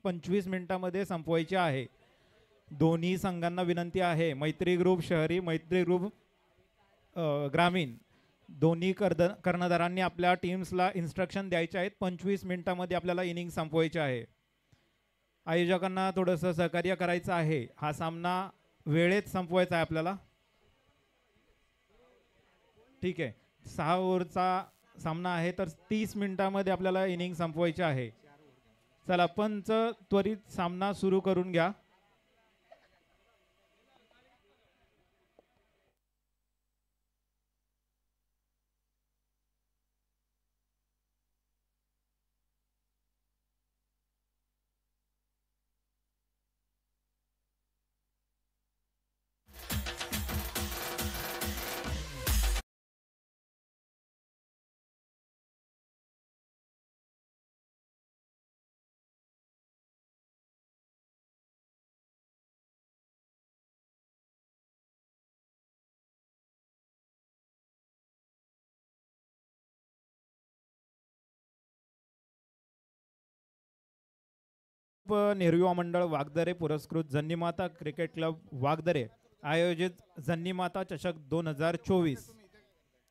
25 मिनिटांमध्ये संपवायची आहे. दोन्ही संघांना विनंती आहे, मैत्री ग्रुप शहरी, मैत्री ग्रुप ग्रामीण दोन्ही कर्णधारांनी आपल्या टीम्सला इन्स्ट्रक्शन द्यायचे आहेत. 25 मिनिटांमध्ये आपल्याला इनिंग संपवायची आहे. आयोजकांना थोडंसं सहकार्य करायचं आहे. हा सामना वेळेत संपवायचा आहे आपल्याला. ठीक आहे, 6 ओव्हरचा सामना आहे, तर 30 मिनिटांमध्ये आपल्याला इनिंग संपवायची आहे. चला पंच त्वरित सामना सुरू करून घ्या. निर्युवा मंडळ वागदरे पुरस्कृत जन्नीमाता क्रिकेट क्लब वागदरे आयोजित जन्नीमाता चषक 2024.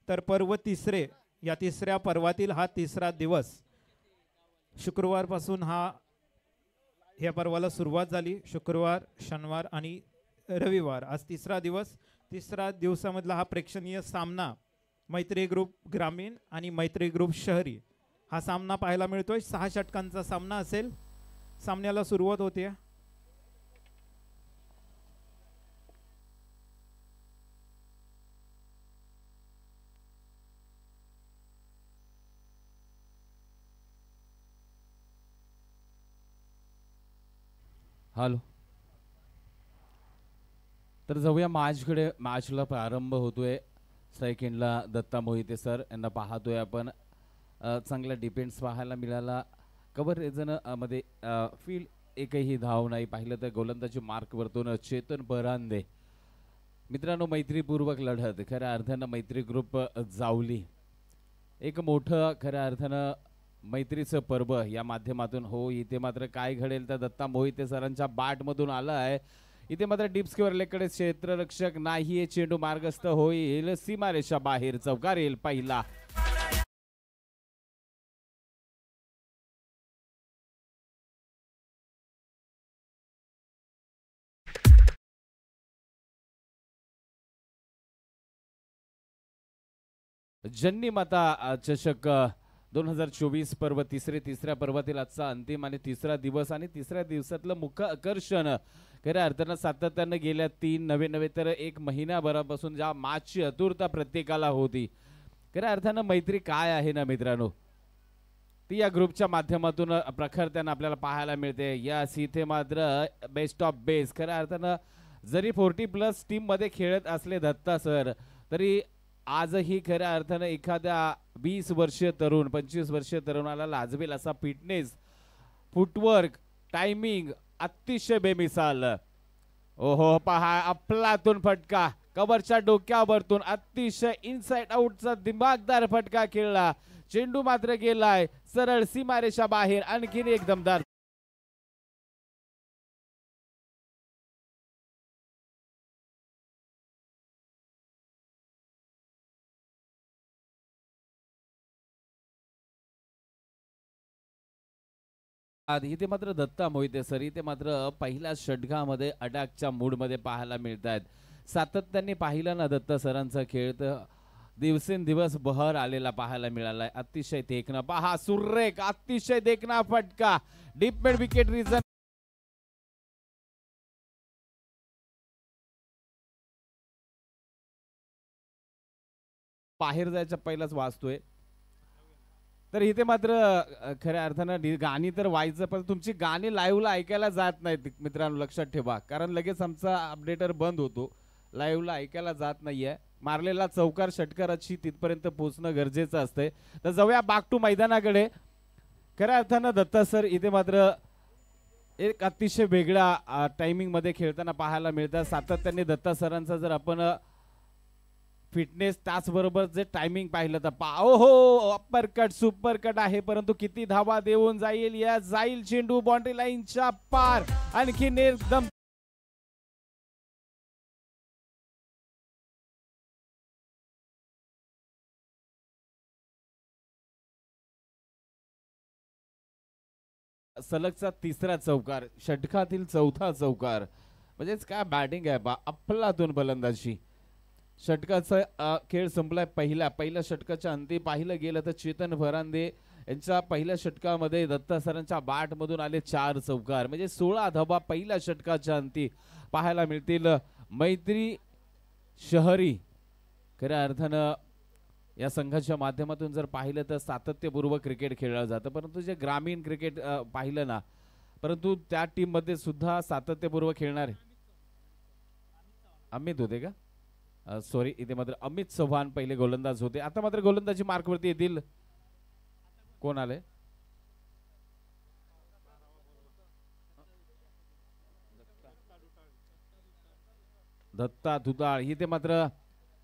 तर पर्व तिसरे, या तिसऱ्या पर्वातील हा तिसरा दिवस. शुक्रवारपासून ह्या पर्वाला सुरुवात झाली. शुक्रवार, शनिवार आणि रविवार आज तिसरा दिवस. तिसरा दिवसामधला हा प्रेक्षणीय सामना मैत्री ग्रुप ग्रामीण आणि मैत्री ग्रुप शहरी हा सामना पाहायला मिळतोय. 6 षटकांचा सामना असेल. सामन्याला सुरुवात होते. हॅलो, तर जाऊया मॅचकडे. मॅचला प्रारंभ होतोय. सेकंडला दत्ता मोहिते सर यांना पाहतोय आपण. चांगला डिफेन्स पाहायला मिळाला. कव्हरेज मध्ये फील्ड एकही धाव नाही. पाहिलं तर गोलंदाजी मार्क वरतून चेतन परांदे. मित्रांनो, मैत्रीपूर्वक लढत खऱ्या अर्थानं मैत्री ग्रुप जावली. एक मोठं खऱ्या अर्थानं मैत्रीचं पर्व या माध्यमातून हो. इथे मात्र काय घडेल तर दत्ता मोहिते सरांच्या बॅटमधून आला आहे. इथे मात्र डीप स्क्वेअर लेगकडे क्षेत्ररक्षक नाही. चेंडू मार्गस्थ होईल सीमारेषा बाहेर. चौकार येईल पहिला. जन्नीमाता चषक 2024 पर्व तिसऱ्या पर्वातील आजचा अंतिम आणि तिसरा दिवस. आणि तिसऱ्या दिवसातलं मुख्य आकर्षण खऱ्या अर्थानं सातत्यानं गेल्या 3 नवे तर 1 महिन्याभरापासून ज्या मॅचची आतुरता प्रत्येकाला होती. खऱ्या अर्थानं मैत्री काय आहे ना मित्रांनो, ती या ग्रुपच्या माध्यमातून प्रखरतेनं आपल्याला पाहायला मिळते. यास इथे मात्र बेस्ट ऑफ बेस्ट खऱ्या अर्थानं जरी 40+ टीम मध्ये खेळत असले दत्ता सर, तरी आजही खऱ्या अर्थानं एखाद्या 20 वर्षीय तरुण 25 वर्षीय तरुणाला लाजवेल असा फिटनेस, फुटवर्क, टायमिंग अतिशय बेमिसाल. ओहो, पहा अफलातून फटका कव्हरच्या डोक्यावरतून अतिशय इनसाइड आउटचा दिमागदार फटका खेळला. चेंडू मात्र गेलाय सरळ सीमारेषा बाहेर. आणखीन एक दमदार इथे मात्र दत्ता मोहिते सर इथे मात्र पहिल्या षटकामध्ये अटॅकच्या मूडमध्ये पाहायला मिळत आहेत. सातत्याने पाहिला ना दत्ता सरांचा खेळ तर दिवसेंदिवस बहर आलेला पाहायला मिळालाय. अतिशय देखणा पहा सुरेख अतिशय देखणा फटका डीप मिड विकेट रिजन बाहेर जायचा पहिलाच वाचतोय. तर इथे मात्र खऱ्या अर्थानं गाणी तर व्हायचं, पण तुमची गाणी लाईव्हला ऐकायला जात नाहीत मित्रांनो, लक्षात ठेवा. कारण लगेच आमचा अपडेटर बंद होतो. लाईव्हला ऐकायला जात नाहीये. मारलेला चौकार षटकाराची तिथपर्यंत पोहोचणं गरजेचं असतंय. तर जाऊया बॅक टू मैदानाकडे. खऱ्या अर्थानं दत्ता सर इथे मात्र एक अतिशय वेगळ्या टायमिंग मध्ये खेळताना पाहायला मिळतात. सातत्याने दत्ता सरांचा जर आपण फिटनेस त्याचबरोबर जे टायमिंग पाहिलं तर हो अप्पर कट सुपर कट आहे, परंतु किती धावा देऊन जाईल या जाईल चेंडू बाउंड्री लाईनच्या पार. आणखी एकदम सलगचा तिसरा चौकार, षटकातील चौथा चौकार. म्हणजेच काय बॅटिंग आहे बा, अफलातून फलंदाजी. षटकाचा खेळ संपलाय. पहिल्या षटकाच्या अंती पाहिलं गेलं तर चेतन फरांदे यांच्या पहिल्या षटकामध्ये दत्ता सरांच्या बॅट मधून आले 4 चौकार. म्हणजे 16 धावा पहिल्या षटकाच्या अंती पाहायला मिळतील. मैत्री शहरी खऱ्या अर्थानं या संघाच्या माध्यमातून जर पाहिलं तर सातत्यपूर्वक क्रिकेट खेळलं जातं, परंतु जे ग्रामीण क्रिकेट पाहिलं ना, परंतु त्या टीम मध्ये सुद्धा सातत्यपूर्वक खेळणारे अमित होते का, सॉरी इथे मात्र अमित चव्हाण पहिले गोलंदाज होते. आता मात्र गोलंदाजी मार्कवरती येतील. कोण आले? दत्ता दुधाळ. इथे मात्र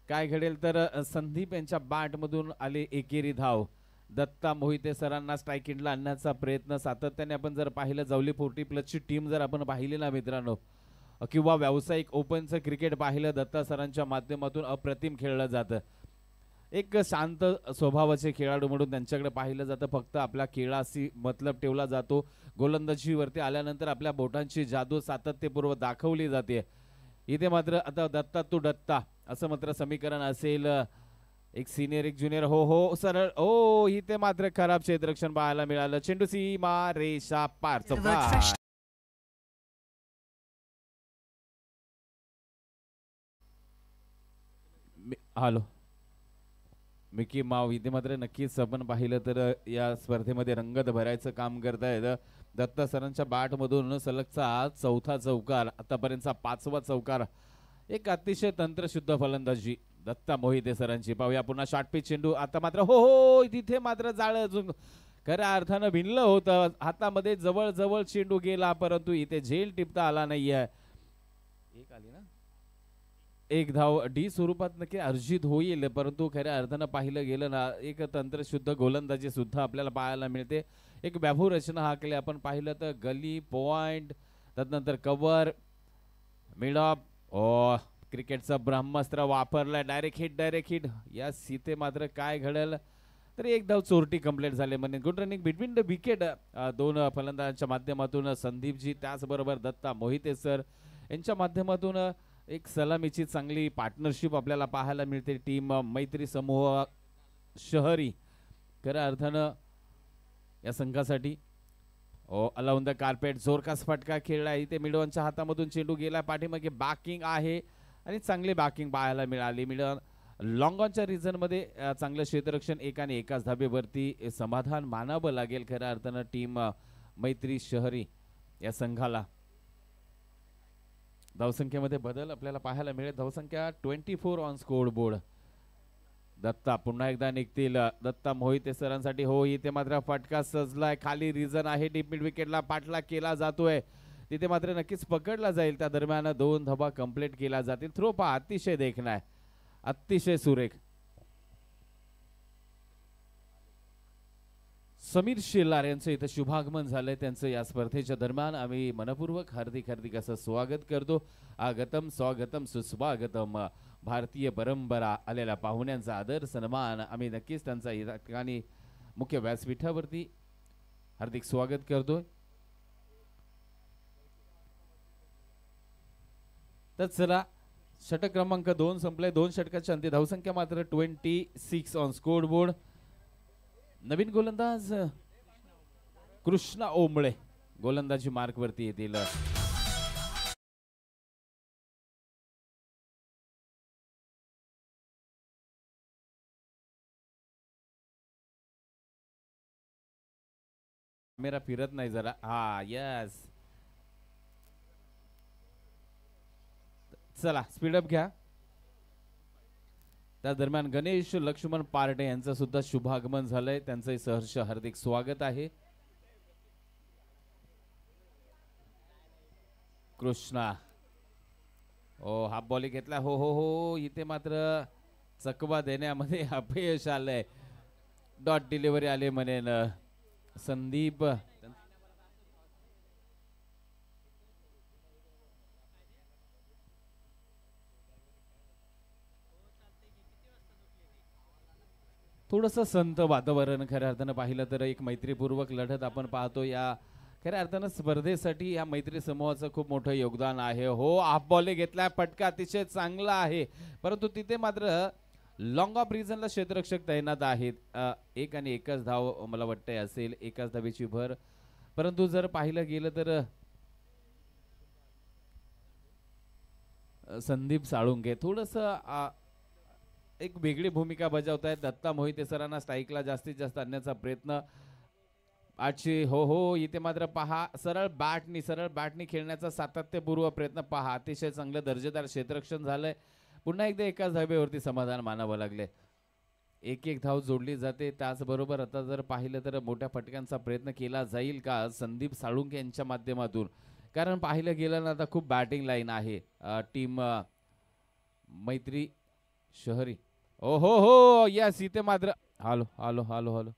काय घडेल तर संदीप यांच्या बॅट मधून आले एकेरी धाव. दत्ता मोहिते सरांना स्ट्राईक एंडला आणण्याचा प्रयत्न सातत्याने आपण जर पाहिलं, जवली 40+ ची टीम जर आपण पाहिली ना मित्रांनो, किंवा व्यावसायिक ओपनचं क्रिकेट पाहिलं, दत्ता सरांच्या माध्यमातून अप्रतिम खेळलं जातं. एक शांत स्वभावाचे खेळाडू म्हणून त्यांच्याकडे पाहिलं जातं. फक्त आपल्या खेळाशी मतलब ठेवला जातो. गोलंदाजीवरती आल्यानंतर आपल्या बोटांची जादू सातत्यपूर्व दाखवली जाते. इथे मात्र आता दत्ता तू दत्ता असं मात्र समीकरण असेल. एक सिनियर एक ज्युनियर. हो सरळ. इथे मात्र खराब क्षेत्ररक्षण पाहायला मिळालं. चेंडू सीमा रेषा पार. चौकार. हॅलो मिकी माव. इथे मात्र नक्कीच आपण पाहिलं तर या स्पर्धेमध्ये रंगत भरायचं काम करतायत. दत्ता सरांच्या बॅट मधून सलगचा चौथा चौकार, आतापर्यंतचा 5वा चौकार. एक अतिशय तंत्रशुद्ध फलंदाजी दत्ता मोहिते सरांची. पाहूया पुन्हा शॉर्ट पिच चेंडू. आता मात्र तिथे मात्र जाळ अजून खऱ्या अर्थानं भिनलं होतं. हातामध्ये जवळ जवळ चेंडू गेला, परंतु इथे झेल टिपता आला नाहीये. एक आली ना, एक धाव डी स्वरूपात नक्की अर्जित होईल, परंतु खऱ्या अर्थानं पाहिलं गेलं ना, एक तंत्रशुद्ध गोलंदाजी सुद्धा आपल्याला पाहायला मिळते. एक व्याभू रचना हाकले आपण पाहिलं तर गली पॉइंट, त्यानंतर कव्हर मिडअप. क्रिकेटचा ब्रह्मास्त्र वापरलाय. Direct hit. या सीते मात्र काय घडेल तर एक धाव चोरटी कंप्लीट झाले. म्हणजे good running between the wicket. दोन फलंदाजांच्या माध्यमातून संदीपजी त्याचबरोबर दत्ता मोहिते सर यांच्या माध्यमातून एक सलामीची चांगली पार्टनरशिप आपल्याला पाहायला मिळते. टीम मैत्री समूह शहरी खऱ्या अर्थानं या संघासाठी अलाउन द कार्पेट जोरकास फटका खेळला. इथे मिडवनच्या हातामधून चेंडू गेला. पाठीमागे बॅकिंग आहे आणि चांगली बॅकिंग पाहायला मिळाली. मिडवन लॉंग ऑनच्या रिझन मध्ये चांगलं क्षेत्ररक्षण आणि एकाच धाबेवरती समाधान मानावं लागेल खऱ्या अर्थानं टीम मैत्री शहरी या संघाला. धावसंख्येमध्ये बदल आपल्याला पाहायला मिळेल. धावसंख्या 24 ऑन स्कोर बोर्ड. दत्ता पुन्हा एकदा निघतील. दत्ता मोहिते सरांसाठी इथे मात्र फटका सजलाय. खाली रिझन आहे. डीप मिड विकेटला पाठला केला जातोय. तिथे मात्र नक्कीच पकडला जाईल. त्या दरम्यान 2 धावा कंप्लीट केल्या जातील. थ्रो पहा अतिशय देखणा आहे, अतिशय सुरेख. समीर शेलार यांचं इथं शुभागमन झालंय. त्यांचं या स्पर्धेच्या दरम्यान आम्ही मनपूर्वक हार्दिक असं स्वागत करतो. आगतम स्वागतम सुस्वागतम. भारतीय परंपरा आलेल्या पाहुण्यांचा आदर सन्मान आम्ही नक्कीच त्यांचा या ठिकाणी मुख्य व्यासपीठावरती हार्दिक स्वागत करतोय. तर चला षटक क्रमांक 2 संपले. 2 षटकाच्या अंती धावसंख्या मात्र 26 ऑन स्कोर बोर्ड. नवीन गोलंदाज कृष्णा ओंबळे गोलंदाजी मार्क वरती येतील. मेरा फिरत नाही जरा. यस चला स्पीडअप घ्या. त्या दरम्यान गणेश लक्ष्मण पार्टे यांचं सुद्धा शुभागमन झालंय. त्यांचं सहर्ष हार्दिक स्वागत आहे. कृष्णा हाफ बॉलिंग घेतला. इथे मात्र चकवा देण्यामध्ये अपयश आलंय. डॉट डिलिव्हरी आले म्हणेन संदीप. थोडस संत वातावरण खऱ्या अर्थानं पाहिलं तर एक मैत्रीपूर्वक लढत आपण पाहतो. या खऱ्या अर्थानं स्पर्धेसाठी या मैत्री समूहाचं खूप मोठं योगदान आहे. हो, हाफ बॉले घेतलाय, फटका अतिशय चांगला आहे, परंतु तिथे मात्र लॉंग ऑफ रिझनला क्षेत्ररक्षक तैनात आहेत. एक आणि एकच धाव मला वाटतंय असेल, एकाच धावेची भर. परंतु जर पाहिलं गेलं तर संदीप साळुंके थोडस एक वेगळी भूमिका बजावत आहेत. दत्ता मोहिते सरांना स्ट्राईकला जास्तीत जास्त आणण्याचा प्रयत्न. आजची हो इथे मात्र पहा सरळ बॅटनी खेळण्याचा सातत्यपूर्व प्रयत्न पहा. अतिशय चांगलं दर्जेदार क्षेत्ररक्षण झालंय. पुन्हा एकदा एकाच धावेवरती समाधान मानावं लागले. एक एक धाव जोडली जाते. त्याचबरोबर आता जर पाहिलं तर मोठ्या फटक्यांचा प्रयत्न केला जाईल का संदीप साळुंके यांच्या माध्यमातून, कारण पाहिलं गेलं ना आता खूप बॅटिंग लाईन आहे टीम मैत्री शहरी. ओ हो यस, इथे मात्र हॅलो हॅलो हॅलो हॅलो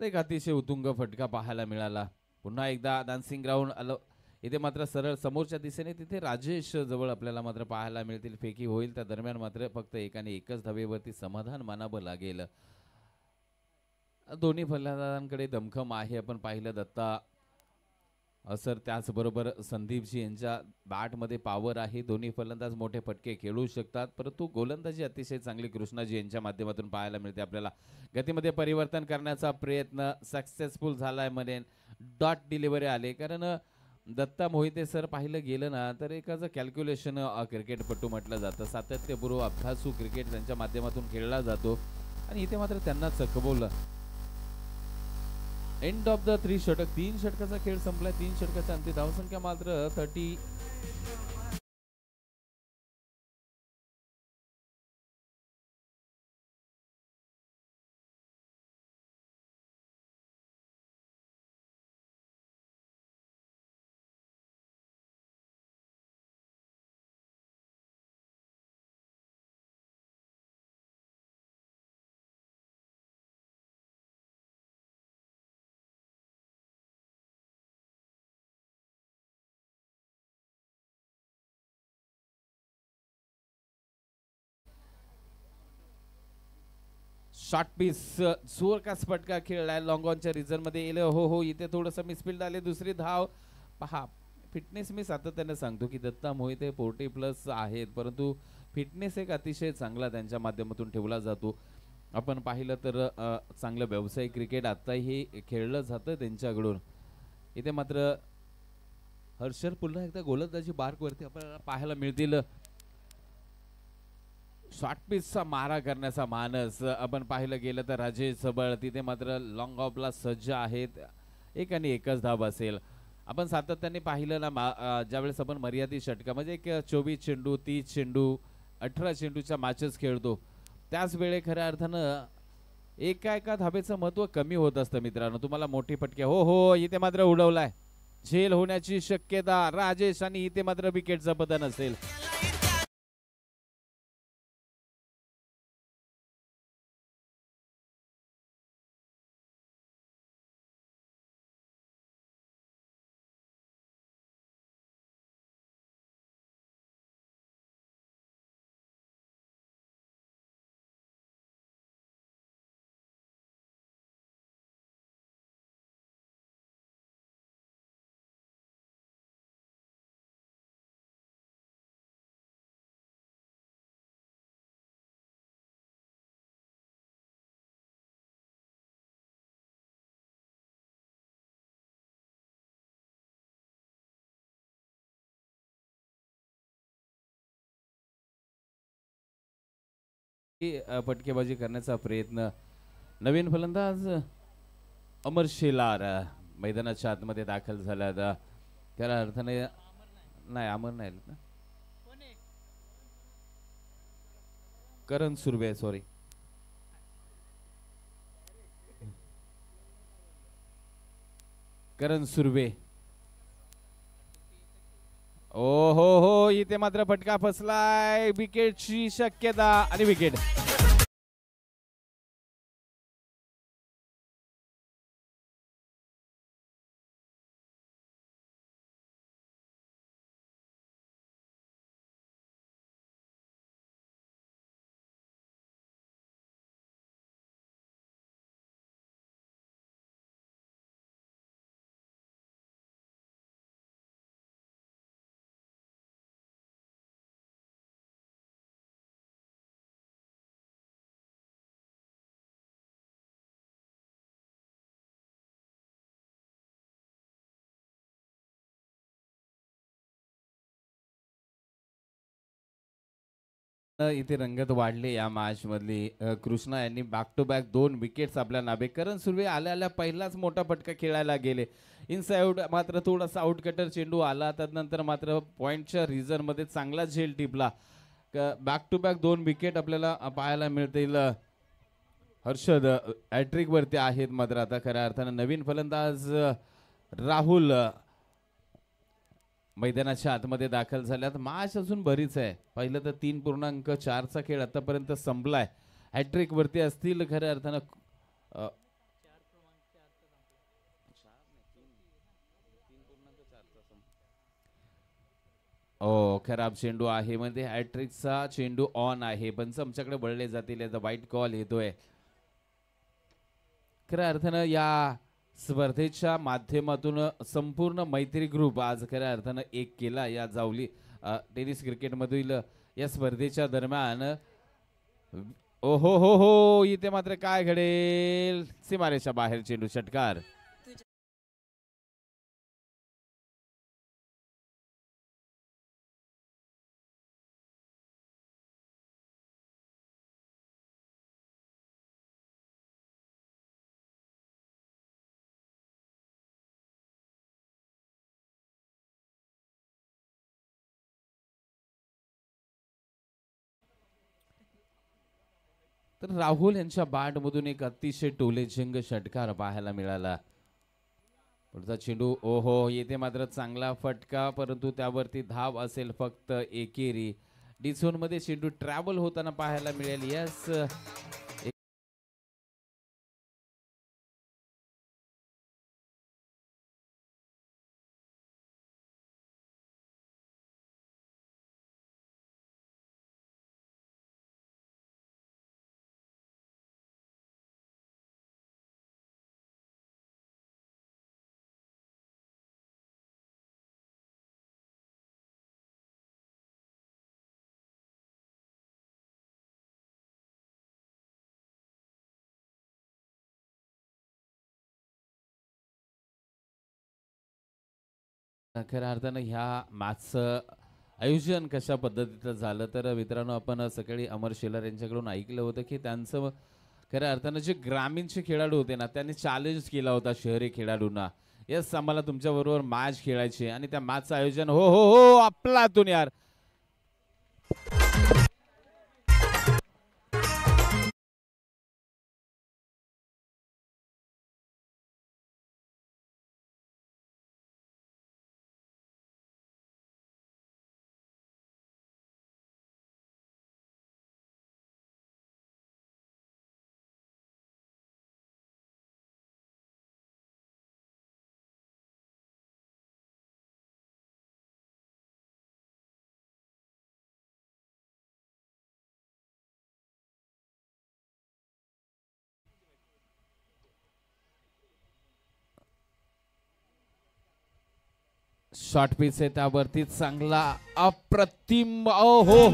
एक अतिशय उतुंग फटका पाहायला मिळाला. पुन्हा एकदा डान्सिंग ग्राउंड आलो. इथे मात्र सरळ समोरच्या दिशेने तिथे राजेश जवळ आपल्याला मात्र पाहायला मिळतील. फेकी होईल त्या दरम्यान मात्र फक्त एकाने एकच धावेवरती समाधान मानावं लागेल. दोन्ही फलंदाजांकडे दमखम आहे. आपण पाहिलं दत्ता सर त्याचबरोबर संदीपजी यांच्या बॅटमध्ये पॉवर आहे. दोन्ही फलंदाज मोठे फटके खेळू शकतात, परंतु गोलंदाजी अतिशय चांगली कृष्णाजी यांच्या माध्यमातून पाहायला मिळते आपल्याला. गतीमध्ये परिवर्तन करण्याचा प्रयत्न सक्सेसफुल झालाय म्हणेन. डॉट डिलिव्हरी आले, कारण दत्ता मोहिते सर पाहिलं गेलं ना तर एकाचं कॅल्क्युलेशन क्रिकेटपटू म्हटलं जातं. सातत्यपूर्व अभ्यासू क्रिकेट त्यांच्या माध्यमातून खेळला जातो आणि इथे मात्र त्यांना चकवलं. एंड ऑफ द 3 षटक. 3 षटकाचा खेळ संपलाय. 3 षटकाच्या अंती धावसंख्या मात्र 30. शॉर्ट पीस सुरकास फटका खेळलाय. लॉंग ऑनच्या रिझन मध्ये येईल. हो इथे थोडंसं मिसफिल्ड आले. दुसरी धाव पहा. फिटनेस मी सातत्याने सांगतो की दत्ता मोहिते 40 प्लस आहेत, परंतु फिटनेस एक अतिशय चांगला त्यांच्या माध्यमातून ठेवला जातो. आपण पाहिलं तर चांगलं व्यावसायिक क्रिकेट आताही खेळलं जातं त्यांच्याकडून. इथे मात्र हर्षल पुन्हा एकदा गोलंदाजी बार्कवरती आपल्याला पाहायला मिळतील. शॉर्ट पिचचा मारा करण्याचा मानस आपण पाहिलं गेलं तर राजेश सबळ तिथे मात्र लॉंग ऑफला सज्ज आहेत. एक आणि एकच धाव असेल. आपण सातत्याने पाहिलं ना ज्यावेळेस आपण मर्यादित षटका म्हणजे एक 24 चेंडू 30 चेंडू 18 चेंडूच्या मॅचेस खेळतो, त्याच वेळे खऱ्या अर्थानं एका धावेचं महत्व कमी होत असतं मित्रांनो. तुम्हाला मोठी फटके हो इथे मात्र उडवलाय. झेल होण्याची शक्यता राजेश आणि इथे मात्र विकेटचं पतन असेल. फटकेबाजी करण्याचा प्रयत्न. नवीन फलंदाज अमर शेलार मैदानाच्या आतमध्ये दाखल झाला. त्या अर्थाने नाही अमर नाही ना करण सुर्वे, सॉरी. करण सुर्वे. ओ हो, इथे मात्र फटका फसलाय. विकेटची शक्यता आणि विकेट. इथे रंगत वाढली या मॅच मधली. कृष्णा यांनी बॅक टू बॅक 2 विकेट्स आपल्या नावे. करण सुर्वे आल्या आल्या पहिलाच मोठा फटका खेळायला गेले. इनसाइड मात्र थोडासा आउट कटर चेंडू आला. त्यानंतर मात्र पॉइंटच्या रिझन मध्ये चांगला झेल टिपला. बॅक टू बॅक 2 विकेट आपल्याला पाहायला मिळतील. हर्षद हॅट्रिक वरती आहेत मात्र आता खऱ्या अर्थानं नवीन फलंदाज राहुल मैदानाच्या आतमध्ये दाखल झाल्यात. मॅच अजून बरीच आहे. पहिलं तर 3.4चा खेळ आतापर्यंत संपलाय. हॅट्रिक वरती असतील खऱ्या अर्थानं. ओ खराब चेंडू आहे म्हणजे हॅट्रिकचा चेंडू ऑन आहे. पंच आमच्याकडे वळले जातील. याचा वाईट कॉल येतोय. खऱ्या अर्थानं या स्पर्धेच्या माध्यमातून संपूर्ण मैत्री ग्रुप आज खऱ्या अर्थानं एक केला. या जावली टेनिस क्रिकेट मधील या स्पर्धेच्या दरम्यान. ओ हो, इथे मात्र काय घडेल. सीमारेषा बाहेर चेंडू षटकार. तर राहुल यांच्या बॅटमधून एक अतिशय टोलेजंग षटकार पाहायला मिळाला. पुढचा चेंडू ओहो, येथे मात्र चांगला फटका, परंतु त्यावरती धाव असेल फक्त एकेरी. डी झोन मध्ये चेंडू ट्रॅव्हल होताना पाहायला मिळेल. यस, खऱ्या अर्थानं ह्या मॅचचं आयोजन कशा पद्धतीचं झालं तर मित्रांनो, आपण सकाळी अमर शेलार यांच्याकडून ऐकलं होतं की त्यांचं खऱ्या अर्थानं जे ग्रामीणचे खेळाडू होते ना, त्यांनी चॅलेंज केला होता शहरी खेळाडूंना. येस, आम्हाला तुमच्या बरोबर मॅच खेळायची. आणि त्या मॅचचं आयोजन हो आपलातून यार. शॉर्ट पिच आहे त्यावरती चांगला अप्रतिम हो.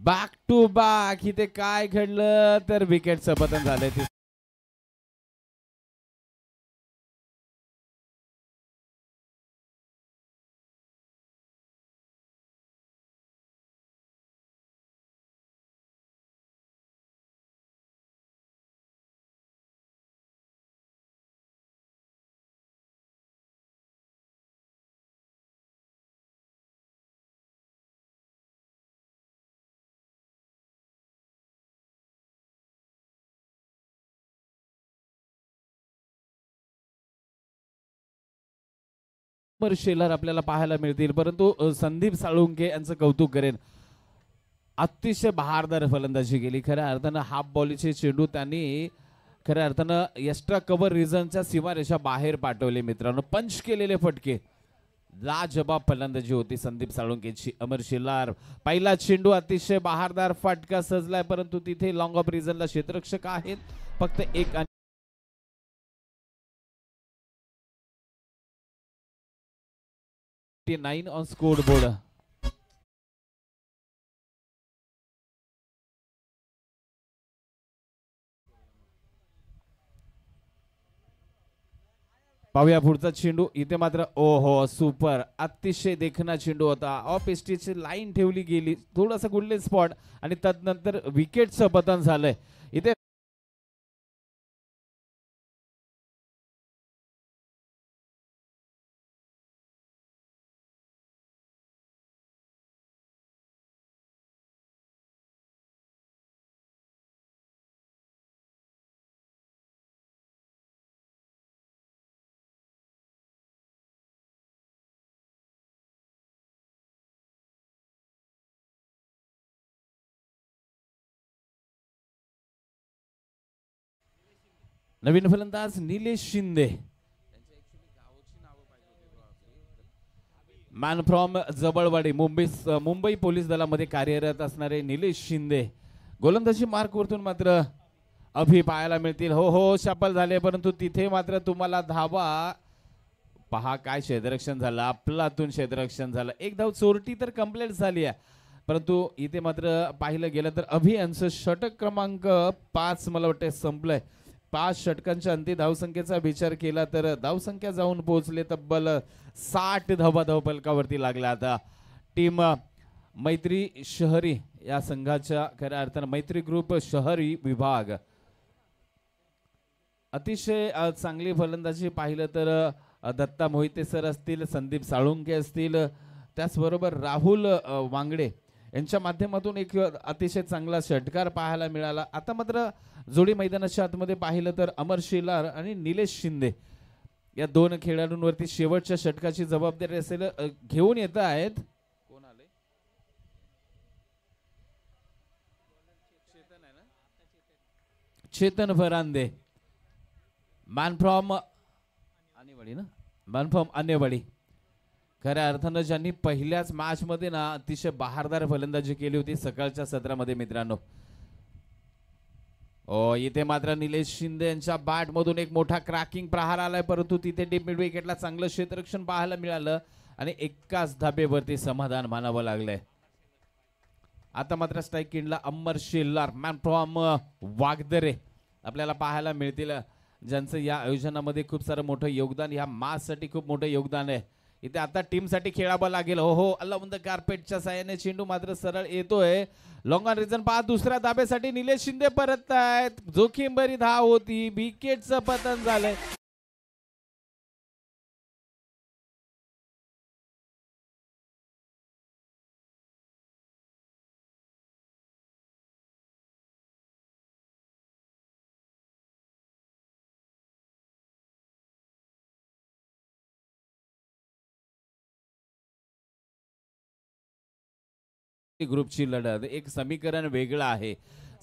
बॅक टू बॅक इथे काय घडलं तर विकेटचं पतन झालंय. शेलर आपल्याला पाहायला मिळतील, परंतु संदीप साळुंके यांचं कौतुक करेन. अतिशय बहारदार फलंदाजी केली. खऱ्या अर्थानं हाफ बॉलचे चेंडू त्यांनी खऱ्या अर्थानं एक्स्ट्रा कव्हर रिझनच्या सीमारेषा बाहेर पाठवले. मित्रांनो, पंच केलेले फटके, लाजबाब फलंदाजी होती संदीप साळुंकेची. अमर शेलार पहिला चेंडू अतिशय बहारदार फटका सजलाय, परंतु तिथे लॉंग ऑफ रिझनला क्षेत्ररक्षक आहेत. फक्त एक 9 ऑन स्कोर बोर्ड. पाहूया पुढचा चेंडू. इथे मात्र ओहो सुपर, अतिशय देखणा चेंडू होता. ऑफ एसटीची लाईन ठेवली गेली, थोडासा गुडले स्पॉट आणि तदनंतर विकेटचं पतन झालंय. इथे नवीन फलंदाज Nilesh Shinde, man from Jabalwadi, Mumbai police दलामध्ये कार्यरत असणारे निलेश शिंदे. गोलंदाजी मार्क वरतून मात्र अभि पाहायला मिळतील. हो हो शापल झाले, परंतु तिथे मात्र तुम्हाला धावा पहा. काय क्षेत्ररक्षण झालं, आपलातून क्षेत्ररक्षण झालं. एक धाव चोरटी तर कंप्लीट झाली आहे, परंतु इथे मात्र पाहिलं गेलं तर अभि यांचं षटक क्रमांक 5 मला वाटतं संपलंय. 5 षटकांच्या अंती धावसंख्येचा विचार केला तर धावसंख्या जाऊन पोहोचले तब्बल 60 धावा धावफलकावरती लागल्या. आता टीम मैत्री शहरी या संघाच्या खऱ्या अर्थानं मैत्री ग्रुप शहरी विभाग अतिशय चांगली फलंदाजी पाहिलं तर दत्ता मोहिते सर असतील, संदीप साळुंके असतील, त्याचबरोबर राहुल वांगडे यांच्या माध्यमातून एक अतिशय चांगला षटकार पाहायला मिळाला. आता मात्र जोडी मैदानाच्या आतमध्ये पाहिलं तर अमर शेलार आणि निलेश शिंदे या दोन खेळाडूंवरती शेवटच्या षटकाची जबाबदारी असेल घेऊन येत आहेत. कोण आले? चेतन फरांदे, मॅन फ्रॉम आणेवाडी ना, मॅन फ्रॉम आणेवाडी. खऱ्या अर्थानं ज्यांनी पहिल्याच मॅच मध्ये ना अतिशय बहारदार फलंदाजी केली होती सकाळच्या सत्रामध्ये मित्रांनो. इथे मात्र निलेश शिंदे यांच्या बॅट मधून एक मोठा क्रॅकिंग प्रहार आलाय, परंतु तिथे डीप मिड विकेटला चांगलं क्षेत्ररक्षण पाहायला मिळालं आणि एकाच धाबेवरती समाधान मानावं लागलंय. आता मात्र स्ट्राईक किंडला अमर शेलार, मॅन फ्रॉम वागदरे आपल्याला पाहायला मिळतील, ज्यांचं या आयोजनामध्ये खूप सारं मोठं योगदान, या मॅच साठी खूप मोठं योगदान आहे. इथे आता टीम साठी खेळावं लागेल. हो हो अल्लाउंद कार्पेटच्या साहाय्याने चेंडू मात्र सरळ येतोय. लॉंग ऑन रिझन पहा, दुसऱ्या धाब्यासाठी निलेश शिंदे परत आहेत. जोखीम भरी धाव होती, विकेटचं पतन झालंय. ग्रुपची लढत, एक समीकरण वेगळं आहे.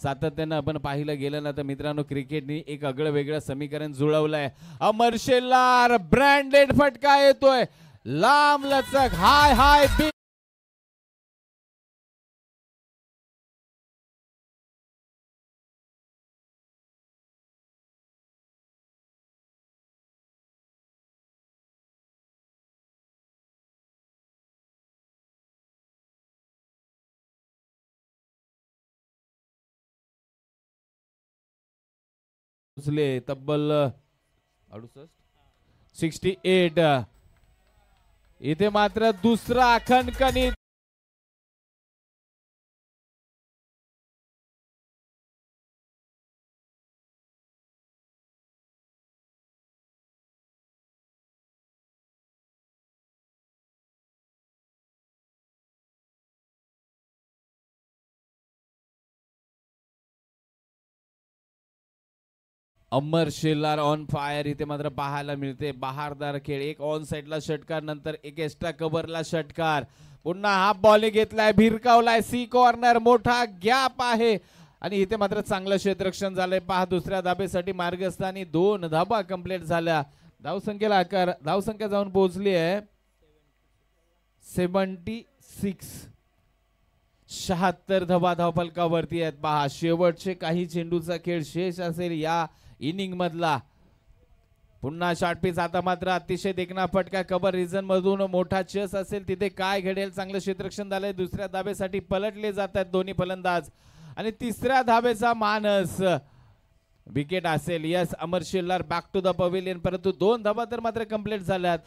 सातत्यानं आपण पाहिलं गेलं ना तर मित्रांनो क्रिकेटने एक आगळं वेगळं समीकरण जुळवलंय. अमर शेलार ब्रँडेड फटका येतोय, लांब लचक हाय हाय पोचले तब्बल 68. इथे मात्र दुसरा खणखणी अमर शेलार ऑन फायर इथे मात्र पाहायला मिळते. बहारदार खेळ. एक ऑन साइडला षटकार, नंतर एक एक्स्ट्रा कव्हरला षटकार. पुन्हा हाफ बॉलिंग घेतलाय, भिरकावलाय सी कॉर्नर. मोठा गॅप आहे आणि इथे मात्र चांगलं क्षेत्ररक्षण झालंय. पहा दुसऱ्या धाबेसाठी मार्गस्थानी 2 धाबा कंप्लीट झाल्या. धावसंख्या जाऊन पोहोचली आहे 76. 76 धावा धावफलकावरती आहेत. पहा शेवटचे काही चेंडूचा खेळ शेष असेल या इनिंग मधला. पुन्हा शॉर्ट पिच. आता मात्र अतिशय देखणा फटका कव्हर रिजन मधून. मोठा चेस असेल तिथे काय घडेल. चांगलं क्षेत्ररक्षण झालंय. दुसऱ्या धाबेसाठी पलटले जात आहेत दोन्ही फलंदाज आणि तिसऱ्या धाबेचा मानस विकेट असेल. Yes, Amar Shelar back to the pavilion. परंतु 2 धाबा तर मात्र कंप्लीट झाल्यात.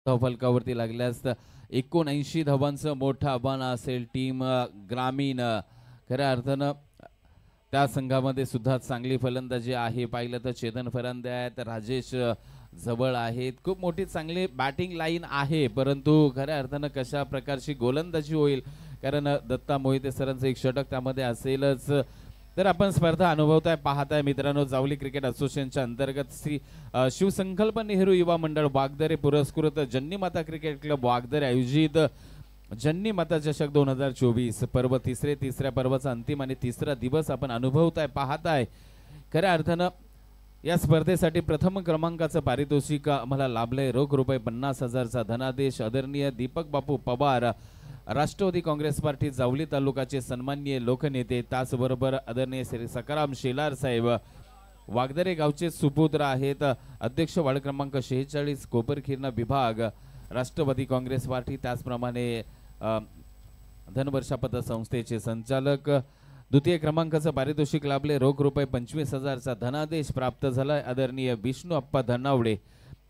फलकावरती लागल्यास 79 धावांचं मोठं आव्हान असेल टीम ग्रामीण. खऱ्या अर्थानं त्या संघामध्ये सुद्धा चांगली फलंदाजी आहे. पाहिलं तर चेतन फरांदे आहेत, राजेश जवळ आहेत. खूप मोठी चांगली बॅटिंग लाईन आहे. परंतु खऱ्या अर्थानं कशा प्रकारची गोलंदाजी होईल, कारण दत्ता मोहिते सरांचं एक षटक त्यामध्ये असेलच. तर आपण स्पर्धा अनुभवताय, पाहताय मित्रांनो. जावली क्रिकेट असोसिएशनच्या अंतर्गत श्री शिवसंकल्प नेहरू युवा मंडळ वागदरे पुरस्कृत जन्नी माता क्रिकेट क्लब वागदरे आयोजित जन्नी माता चषक 2024 पर्व तिसऱ्या पर्वाचा अंतिम आणि तिसरा दिवस आपण अनुभवताय, पाहताय. खऱ्या अर्थानं या स्पर्धेसाठी प्रथम क्रमांकाचं पारितोषिक आम्हाला लाभलंय. रोख रुपये 50,000चा धनादेश. आदरणीय दीपक बापू पवार, राष्ट्रवादी काँग्रेस पार्टी जावली तालुकाचे सन्माननीय लोकनेते, त्याचबरोबर आदरणीय श्री सकाराम शेलार साहेब वागदरे गावचे सुपुत्र आहेत. अध्यक्ष वार्ड क्रमांक 46 कोपरखिरणा विभाग राष्ट्रवादी काँग्रेस पार्टी. त्याचप्रमाणे धनवर्षा पतसंस्थेचे संचालक. द्वितीय क्रमांकाचं पारितोषिक लाभले. रोख रुपये 25,000चा धनादेश प्राप्त झालाय. आदरणीय विष्णू अप्पा धनावडे,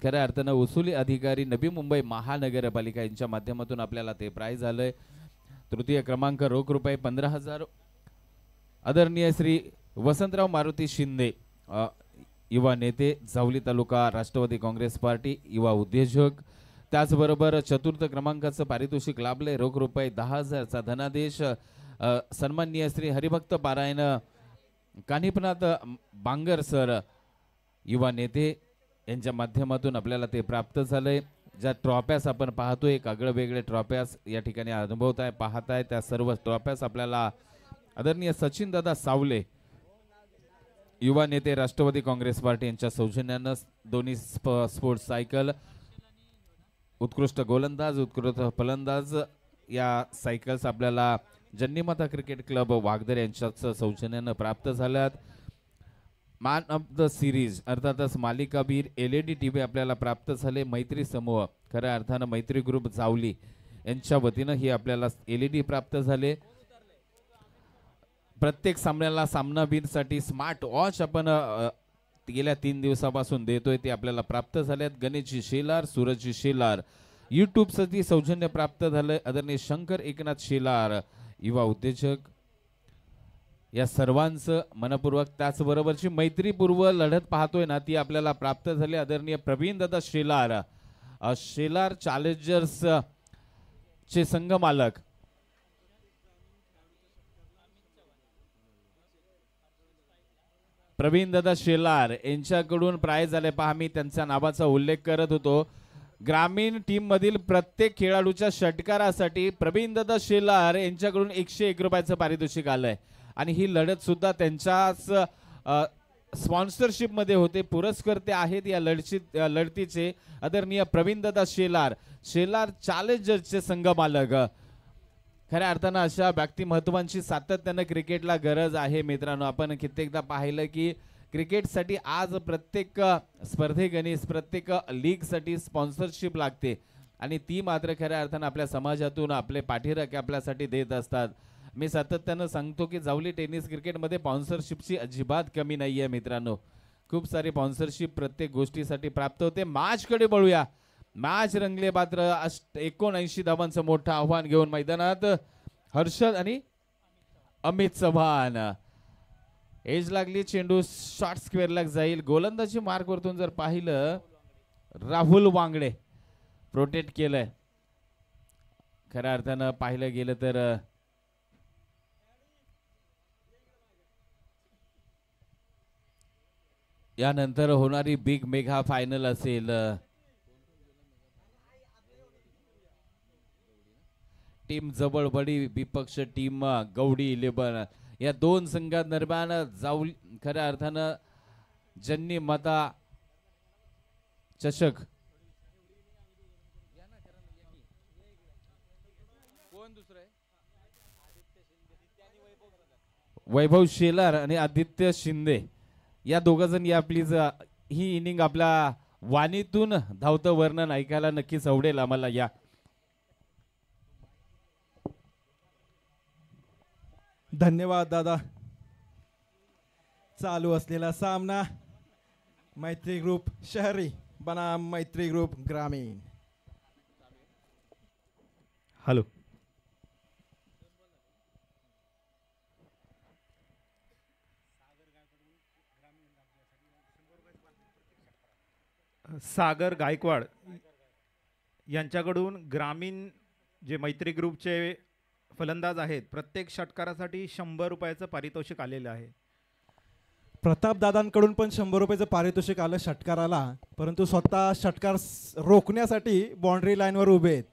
खऱ्या अर्थानं वसुली अधिकारी नवी मुंबई महानगरपालिका यांच्या माध्यमातून आपल्याला ते प्राइज झालंय. तृतीय क्रमांक रोख रुपये 15,000 आदरणीय श्री वसंतराव मारुती शिंदे, युवा नेते, जावली तालुका राष्ट्रवादी काँग्रेस पार्टी, युवा उद्योजक. त्याचबरोबर चतुर्थ क्रमांकाचं पारितोषिक लाभले. रोख रुपये 10,000चा धनादेश सन्माननीय श्री हरिभक्त पारायण कानिपनाथ बांगर सर, युवा नेते यांच्या माध्यमातून आपल्याला ते प्राप्त झालंय. ज्या ट्रॉफ्यास आपण पाहतोय, एक आगळे वेगळे ट्रॉफ्यास या ठिकाणी अनुभवताय, पाहताय. त्या सर्व ट्रॉफ्यास आपल्याला आदरणीय सचिन दादा सावले, युवा नेते राष्ट्रवादी काँग्रेस पार्टी यांच्या सौजन्यानं दोन्ही स्पोर्ट्स सायकल, उत्कृष्ट गोलंदाज, उत्कृष्ट फलंदाज या सायकल्स आपल्याला जन्नीमाता क्रिकेट क्लब वागदरे यांच्याच सौजन्यानं प्राप्त झाल्यात. मॅन ऑफ द सिरीज अर्थातच मालिकावीर LED TV आपल्याला प्राप्त झाले. मैत्री समूह, खऱ्या अर्थानं मैत्री ग्रुप जावली यांच्या वतीनं ही आपल्याला LED प्राप्त झाले. प्रत्येक सामन्याला सामनावीरसाठी स्मार्ट वॉच आपण गेल्या 3 दिवसापासून देतोय, ते आपल्याला प्राप्त झाल्यात. गणेशजी शेलार, सूरजजी शेलार, यूट्यूबसाठी सौजन्य प्राप्त झालंय. आदरणीय शंकर एकनाथ शेलार, युवा उद्योजक, या सर्वांचं मनपूर्वक. त्याचबरोबरची मैत्रीपूर्व लढत पाहतोय ना, ती आपल्याला प्राप्त झाली. आदरणीय प्रवीण दादा शेलार, शेलार चॅलेंजर्स चे संघ मालक, प्रवीण दादा शेलार यांच्याकडून प्राइज आले पहा. मी त्यांच्या नावाचा उल्लेख करत होतो. ग्रामीण टीम मधील प्रत्येक खेळाडूच्या षटकारासाठी प्रवीण दादा शेलार यांच्याकडून 101 रुपयाचं पारितोषिक आलंय आणि ही लढत सुद्धा त्यांच्याच स्पॉन्सरशिप मध्ये होते. पुरस्कर्ते आहेत या लढतीचे आदरणीय प्रवीण दादा शेलार चॅलेंजर्सचे संघ मालक. खऱ्या अर्थानं अशा व्यक्तिमत्वांची सातत्यानं क्रिकेटला गरज आहे मित्रांनो. आपण कित्येकदा पाहिलं की क्रिकेटसाठी आज प्रत्येक स्पर्धेगणी प्रत्येक लीगसाठी स्पॉन्सरशिप लागते आणि ती मात्र खऱ्या अर्थानं आपल्या समाजातून आपले पाठीराखे आपल्यासाठी देत असतात. मी सातत्यानं सांगतो की जावली टेनिस क्रिकेटमध्ये स्पॉन्सरशिपची अजिबात कमी नाहीये मित्रांनो. खूप सारी स्पॉन्सरशिप प्रत्येक गोष्टीसाठी प्राप्त होते. मॅचकडे वळूया. मॅच रंगले पात्र 79 धावांचं मोठं आव्हान घेऊन मैदानात हर्षद आणि अमित चव्हाण. एज लागली, चेंडू शॉर्ट स्क्वेअरला जाईल. गोलंदाजी मार्क वरतून जर पाहिलं राहुल वांगडे प्रोटेक्ट केलंय. खऱ्या अर्थानं पाहिलं गेलं तर यानंतर होणारी बिग मेगा फायनल असेल. टीम जवळबडी विपक्ष टीम गौडी 11 या दोन संघांदरम्यान जावली खऱ्या अर्थानं ज्यांनी माता चषक वैभव शेलार आणि आदित्य शिंदे या दोघजण या प्लीज ही इनिंग आपल्या वाणीतून धावतं वर्णन ऐकायला नक्कीच आवडेल आम्हाला. या धन्यवाद दादा. चालू असलेला सामना मैत्री ग्रुप शहरी बनाम मैत्री ग्रुप ग्रामीण. हॅलो. सागर गायकवाड यांच्याकडून ग्रामीण जे मैत्री ग्रुपचे फलंदाज आहेत प्रत्येक षटकारासाठी 100 रुपयाचं पारितोषिक आलेलं आहे. प्रताप दादांकडून पण 100 रुपयाचं पारितोषिक आलं षटकाराला, परंतु स्वतः षटकार रोखण्यासाठी बाउंड्री लाईनवर उभे आहेत.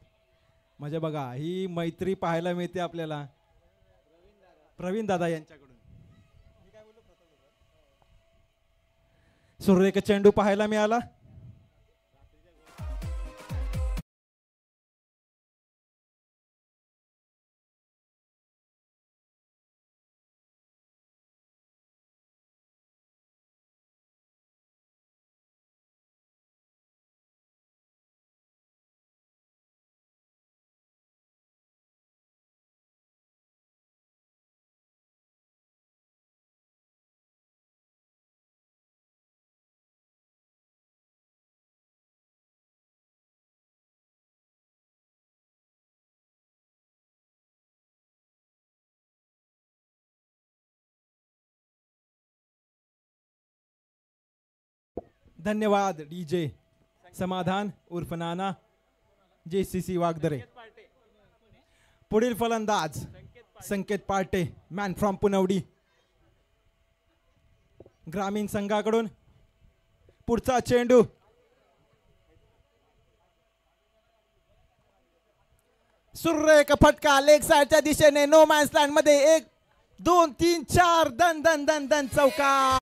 म्हणजे बघा ही मैत्री पाहायला मिळते आपल्याला प्रवीण दादा यांच्याकडून. सुरेख चेंडू पाहायला मिळाला. धन्यवाद डीजे समाधान उर्फ नाना JCC वागदरे. पुढील फलंदाज संकेत पार्टे मॅन फ्रॉम पुनवडी ग्रामीण संघाकडून. पुढचा चेंडू सुरेख फटका लेग साइडच्या दिशेने नो मॅन्स लँड मध्ये 1 2 3 4 दन दन दन दन चौकार.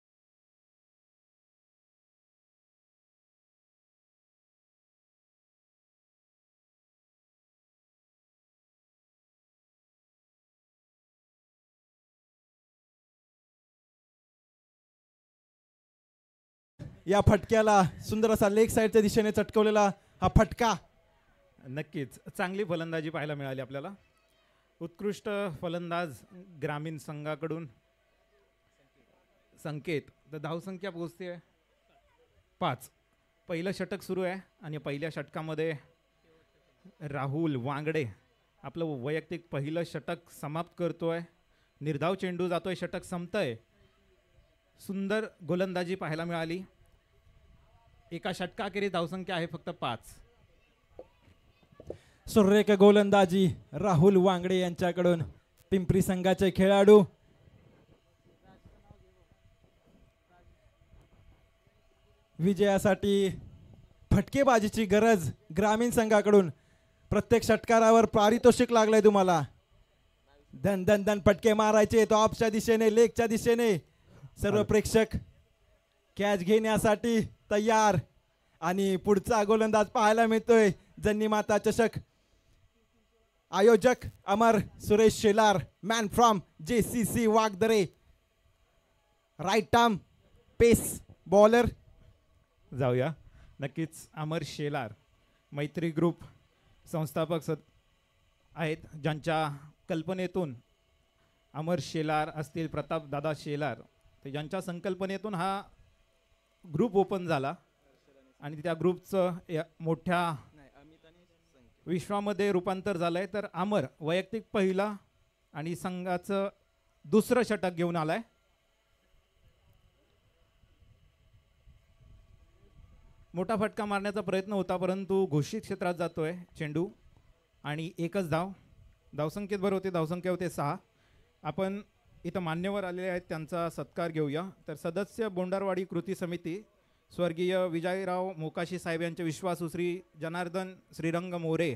या फटक्याला सुंदर असा लेग साइडच्या दिशेने चटकवलेला हा फटका. नक्कीच चांगली फलंदाजी पाहायला मिळाली आपल्याला. उत्कृष्ट फलंदाज ग्रामीण संघाकडून संकेत. तर धावसंख्या पोहोचते आहे 5. पहिलं षटक सुरू आहे आणि पहिल्या षटकामध्ये राहुल वांगडे आपलं वैयक्तिक पहिलं षटक समाप्त करतोय. निर्धाव चेंडू जातोय, षटक संपतंय. सुंदर गोलंदाजी पाहायला मिळाली. एका षटकाखेरीज धावसंख्या आहे फक्त 5. सुरेख गोलंदाजी राहुल वांगडे यांच्याकडून. पिंपरी संघाचे खेळाडू विजयासाठी फटकेबाजीची गरज ग्रामीण संघाकडून. प्रत्येक षटकारावर पारितोषिक लागलंय तुम्हाला. धन धन धन फटके मारायचे ऑफच्या दिशेने, लेगच्या दिशेने. सर्व प्रेक्षक कॅच घेण्यासाठी तयार. आणि पुढचा गोलंदाज पाहायला मिळतोय जन्नी माता चषक आयोजक Amar Suresh Shelar, man from JCC Wagdare. Right arm pace bowler. जाऊया. नक्कीच अमर शेलार मैत्री ग्रुप संस्थापक आहेत, ज्यांच्या कल्पनेतून अमर शेलार असतील, प्रताप दादा शेलार, तर ज्यांच्या संकल्पनेतून हा ग्रुप ओपन झाला आणि त्या ग्रुपचं मोठ्या विश्वामध्ये रूपांतर झालंय. तर अमर वैयक्तिक पहिला आणि संघाचं दुसरं षटक घेऊन आलाय. मोठा फटका मारण्याचा प्रयत्न होता, परंतु घोषित क्षेत्रात जातोय चेंडू आणि एकच धाव. धावसंख्येत बरं होते, धावसंख्या होते 6. आपण इथं मान्यवर आलेले आहेत, त्यांचा सत्कार घेऊया. तर सदस्य बोंडारवाडी कृती समिती स्वर्गीय विजयराव मोकाशी साहेब यांचे विश्वासू श्री जनार्दन श्रीरंग मोरे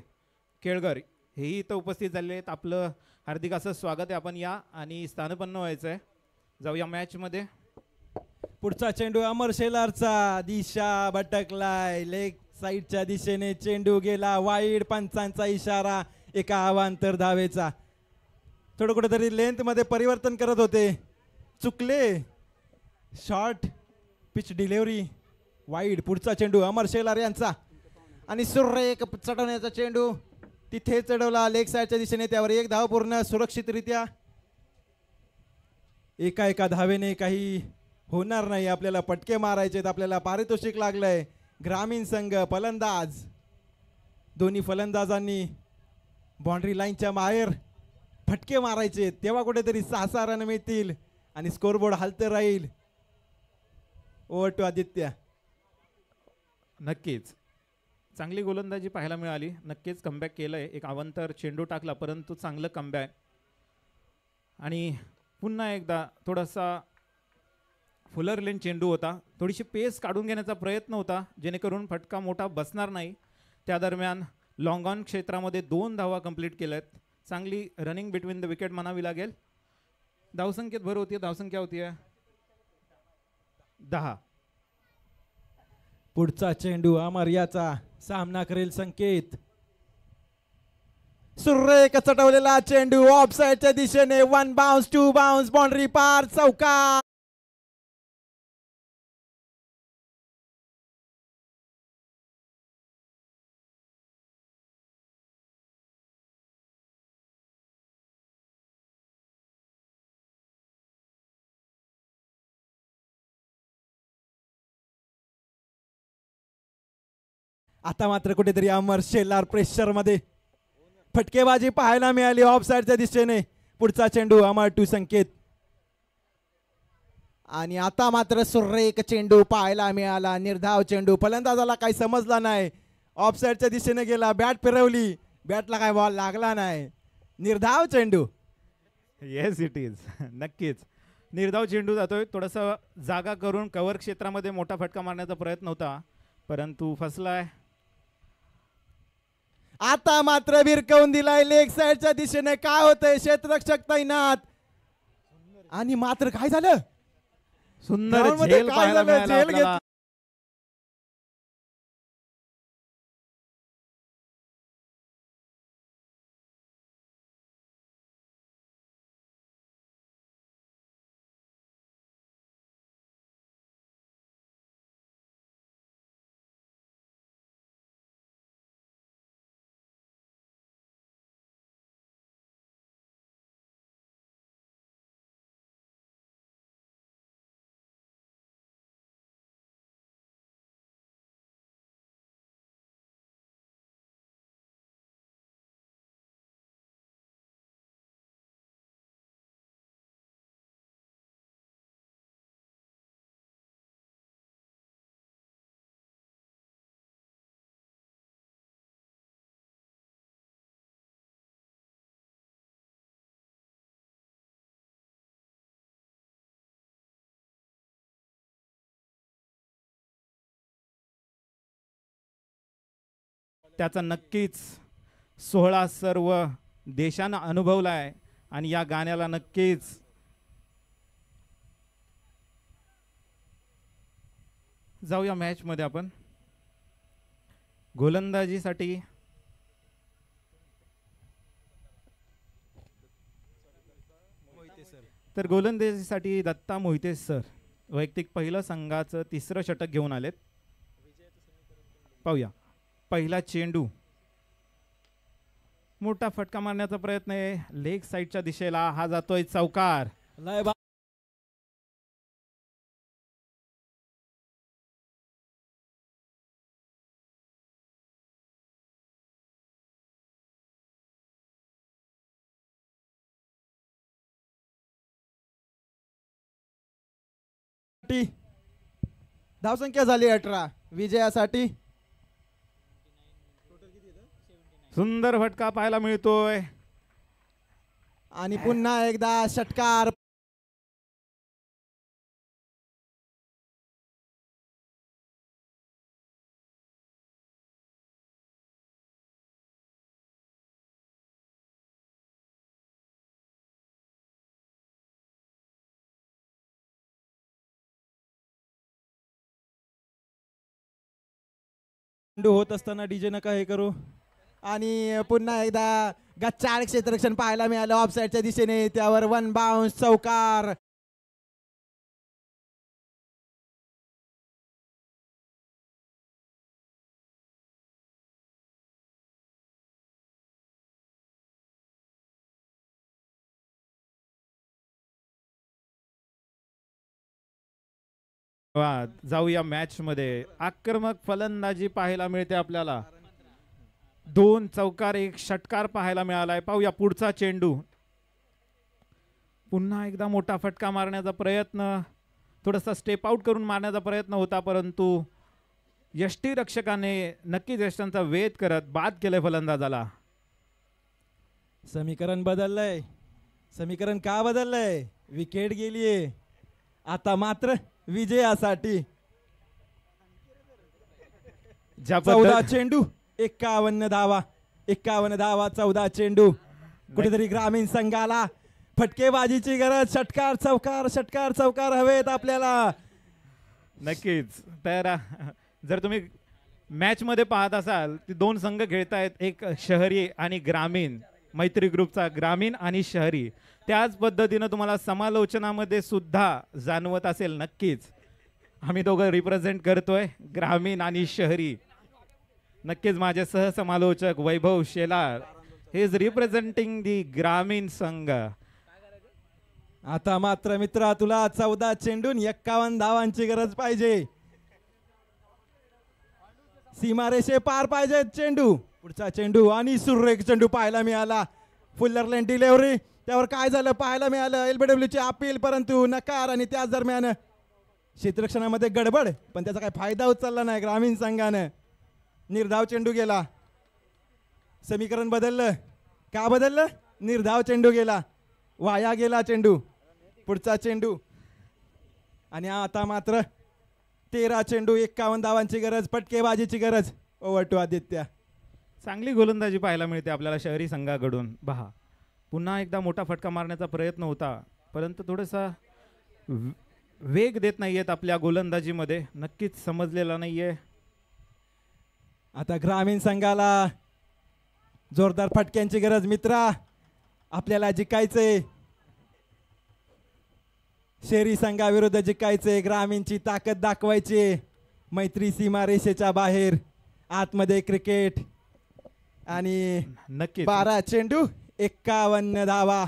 केळगर हेही इथं उपस्थित झालेले आहेत. आपलं हार्दिक असं स्वागत आहे. आपण या आणि स्थानपन्न व्हायचं आहे. जाऊया मॅचमध्ये. पुढचा चेंडू अमर शेलारचा, दिशा भटकलाय. लेग साईडच्या दिशेने चेंडू गेला वाईड. पंचांचा इशारा एका अवांतर धावेचा. थोडं कुठेतरी लेंथ मध्ये परिवर्तन करत होते, चुकले. Short pitch delivery wide. पुढचा चेंडू अमर शेलार यांचा आणि सुरेख चढवण्याचा चेंडू तिथे चढवला लेग साईडच्या दिशेने. त्यावर एक धाव पूर्ण सुरक्षितरित्या. एका धावेने काही होणार नाही. आपल्याला पटके मारायचे, आपल्याला पारितोषिक लागलंय. ग्रामीण संघ फलंदाज, दोन्ही फलंदाजांनी बाउंड्री लाईनच्या बाहेर फटके मारायचे, तेव्हा कुठेतरी 6 रन मिळतील आणि स्कोरबोर्ड हलतं राहील. Over to Aditya. नक्कीच चांगली गोलंदाजी पाहायला मिळाली. नक्कीच कमबॅक केलंय. एक अवंतर चेंडू टाकला, परंतु चांगलं कमबॅक. आणि पुन्हा एकदा थोडासा फुलर लेन चेंडू होता, थोडीशी पेस काढून घेण्याचा प्रयत्न होता, जेणेकरून फटका मोठा बसणार नाही. त्या दरम्यान लॉंग ऑन क्षेत्रामध्ये 2 धावा कंप्लीट केल्यात. चांगली रनिंग बिटवीन द विकेट म्हणावी लागेल. धावसंख्येत भर होती, धावसंख्या होती 10. पुढचा चेंडू अमर याचा, सामना करेल संकेत. सुरेख चढवलेला चेंडू ऑफ साइडच्या दिशेने. 1 बाउन्स 2 बाउन्स बाउंड्री पार, चौका. आता मात्र कुठेतरी अमर शेलार प्रेशर मध्ये. फटकेबाजी पाहायला मिळाली ऑफ साइडच्या दिशेने. पुढचा चेंडू अमर टू संकेत. आणि आता मात्र सुरेख चेंडू पाहायला मिळाला. निर्धाव चेंडू, फलंदाजाला काही समजला नाही. ऑफ साइडच्या दिशेने गेला, बॅट फिरवली, बॅटला काय बॉल लागला नाही. निर्धाव चेंडू. Yes it is. नक्कीच निर्धाव चेंडू जातोय. थोडासा जागा करून कव्हर क्षेत्रामध्ये मोठा फटका मारण्याचा प्रयत्न होता, परंतु फसलाय. आता मात्र भिरकवून दिलाय लेग साइडच्या दिशेने. काय होतंय, क्षेत्ररक्षक तैनात. आणि मात्र काय झालं, सुंदर ग्राउंडमध्ये झेल काय पाहायला झालं, मिळाला झेल आपल्याला. त्याचा नक्कीच सोहळा सर्व देशानं अनुभवला आहे आणि या गाण्याला नक्कीच जाऊया मॅचमध्ये आपण. गोलंदाजीसाठी तर गोलंदाजीसाठी दत्ता मोहिते सर वैयक्तिक पहिलं संघाचं तिसरं षटक घेऊन आलेत. पाहूया. पहिला चेंडू मोठा फटका मारण्याचा प्रयत्न आहे लेग साईडच्या दिशेला. हा जातोय चौकार. लय धावसंख्या झाली 18 विजयासाठी. सुंदर फटका पाहायला मिळतोय आणि पुन्हा एकदा षटकार. होत असताना डीजे नका हे करू. आणि पुन्हा एकदा गच्चाळ क्षेत्ररक्षण पाहायला मिळालं ऑफ साईडच्या दिशेने. त्यावर वन बाउन्स चौकार. जाऊया मॅच मध्ये. आक्रमक फलंदाजी पाहायला मिळते आपल्याला. 2 चौकार 1 षटकार पाहायला मिळालाय. पाहूया पुढचा चेंडू. पुन्हा एकदा मोठा फटका मारण्याचा प्रयत्न. थोडासा स्टेप आउट करून मारण्याचा प्रयत्न होता परंतु यष्टीरक्षकाने नक्कीच यष्टांचा वेध करत बाद केलंय फलंदाजाला. समीकरण बदललंय. समीकरण का बदललंय? विकेट गेलीये. आता मात्र विजयासाठी 14 चेंडू 51 धावा. 51 धावा 14 चेंडू. कुठेतरी ग्रामीण संघाला फटकेबाजीची गरज. षटकार षटकार चौकार हवेत आपल्याला. नक्कीच. तर जर तुम्ही मॅच मध्ये पाहत असाल ती 2 संघ खेळतायत. एक शहरी आणि ग्रामीण. मैत्री ग्रुपचा ग्रामीण आणि शहरी. त्याच पद्धतीनं तुम्हाला समालोचनामध्ये सुद्धा जाणवत असेल. नक्कीच आम्ही दोघं रिप्रेझेंट करतोय ग्रामीण आणि शहरी. नक्कीच माझे सहसमालोचक वैभव शेलार हे इज रिप्रेझेंटिंग दी ग्रामीण संघ. आता मात्र मित्रा तुला 14 चेंडून 51 धावांची गरज पाहिजे. सीमारेषे पार पाहिजे चेंडू. पुढचा चेंडू आणि सुरेख चेंडू पाहायला मिळाला. फुल्लर लेन डिलेव्हरी. त्यावर काय झालं पाहायला मिळालं. LBW ची अपील परंतु नकार. आणि त्याच दरम्यान क्षेत्ररक्षणामध्ये गडबड पण त्याचा काय फायदा उचलला नाही ग्रामीण संघानं. निर्धाव चेंडू गेला. समीकरण बदललं. का बदललं? निर्धाव चेंडू गेला. वाया गेला चेंडू. पुढचा चेंडू. आणि आता मात्र 13 चेंडू 51 धावांची गरज. फटकेबाजीची गरज. Over to Aditya. चांगली गोलंदाजी पाहायला मिळते आपल्याला शहरी संघाकडून. पहा पुन्हा एकदा मोठा फटका मारण्याचा प्रयत्न होता परंतु थोडासा वेग देत नाहीयेत आपल्या गोलंदाजीमध्ये. नक्कीच समजलेला नाहीये. आता ग्रामीण संघाला जोरदार फटक्यांची गरज. मित्रा आपल्याला जिंकायचंय. शहरी संघाविरुद्ध जिंकायचंय. ग्रामीणची ताकद दाखवायची. मैत्री सीमा रेषेच्या बाहेर. आतमध्ये क्रिकेट. आणि नक्कीच 12 चेंडू 51 धावा.